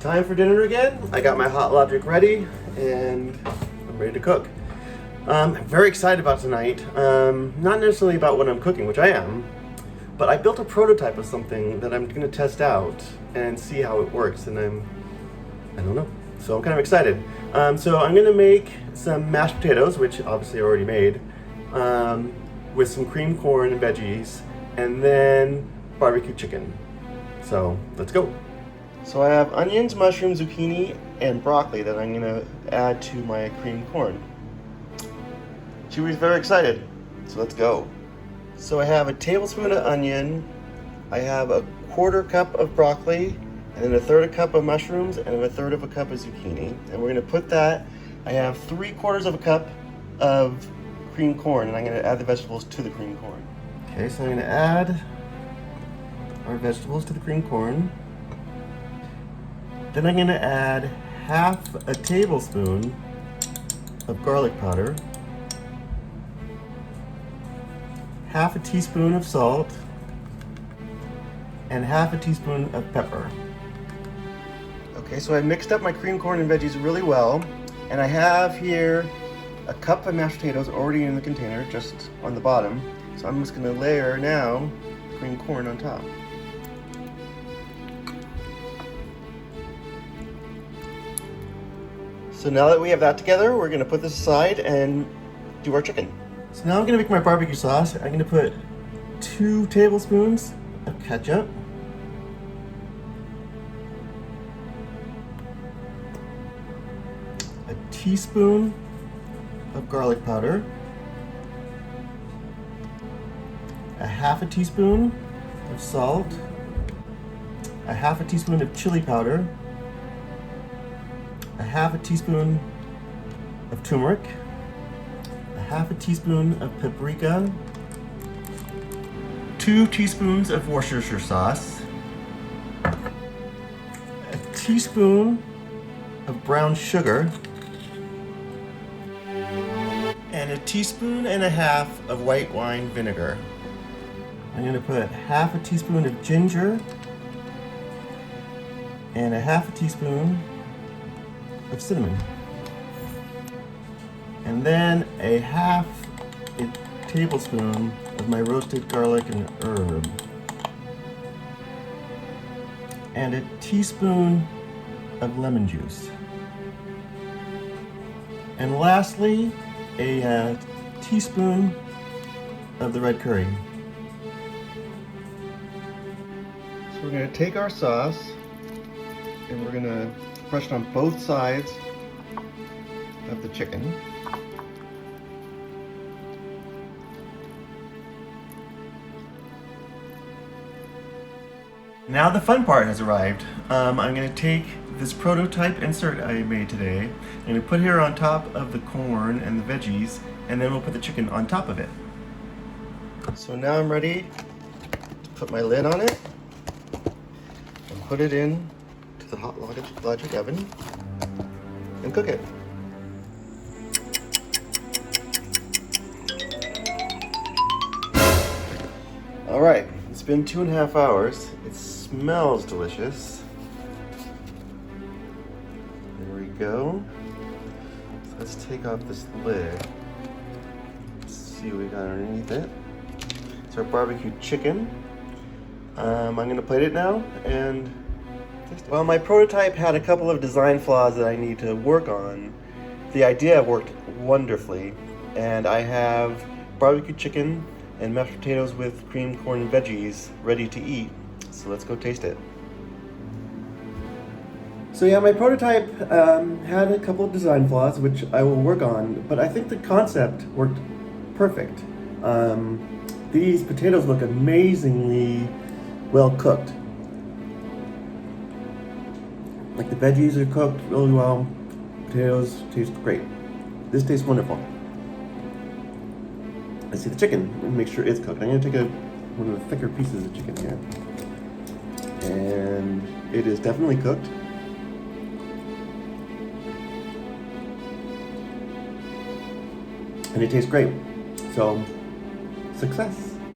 time for dinner again. I got my Hotlogic ready and I'm ready to cook. I'm very excited about tonight. Not necessarily about what I'm cooking, which I am, but I built a prototype of something that I'm gonna test out and see how it works, and I don't know. So I'm kind of excited. So I'm gonna make some mashed potatoes, which obviously I already made, with some creamed corn and veggies, and then barbecue chicken. So let's go. So I have onions, mushrooms, zucchini, and broccoli that I'm gonna add to my creamed corn. Chewy's very excited, so let's go. So I have a tablespoon of onion, I have a quarter cup of broccoli, and then a third cup of mushrooms, and a third of a cup of zucchini. And we're gonna put that, I have 3/4 of a cup of creamed corn, and I'm gonna add the vegetables to the creamed corn. Okay, so I'm gonna add our vegetables to the creamed corn. Then I'm gonna add half a tablespoon of garlic powder, half a teaspoon of salt, and half a teaspoon of pepper. Okay, so I mixed up my creamed corn and veggies really well, and I have here a cup of mashed potatoes already in the container, just on the bottom. So I'm just gonna layer now creamed corn on top. So now that we have that together, we're gonna put this aside and do our chicken. So now I'm gonna make my barbecue sauce. I'm gonna put 2 tablespoons of ketchup, a teaspoon of garlic powder, a half a teaspoon of salt, a half a teaspoon of chili powder, a half a teaspoon of turmeric, a half a teaspoon of paprika, 2 teaspoons of Worcestershire sauce, a teaspoon of brown sugar, and a teaspoon and a half of white wine vinegar. I'm going to put half a teaspoon of ginger and a half a teaspoon of cinnamon, and then a half a tablespoon of my roasted garlic and herb, and a teaspoon of lemon juice, and lastly a teaspoon of the red curry. So we're going to take our sauce and we're going to brush it on both sides of the chicken. Now the fun part has arrived. I'm going to take this prototype insert I made today. I'm going to put here on top of the corn and the veggies, and then we'll put the chicken on top of it. So now I'm ready to put my lid on it and put it in to the Hotlogic oven and cook it. All right, it's been 2.5 hours. It smells delicious. There we go. So let's take off this lid. Let's see what we got underneath it. It's our barbecue chicken. I'm gonna plate it now and taste it. Well, my prototype had a couple of design flaws that I need to work on. The idea worked wonderfully, and I have barbecue chicken and mashed potatoes with creamed corn and veggies ready to eat. So let's go taste it. So yeah, my prototype had a couple of design flaws, which I will work on, but I think the concept worked perfect. These potatoes look amazingly well cooked. Like the veggies are cooked really well. Potatoes taste great. This tastes wonderful. Let's see the chicken and make sure it's cooked. I'm gonna take one of the thicker pieces of chicken here. And it is definitely cooked. And it tastes great. So, success.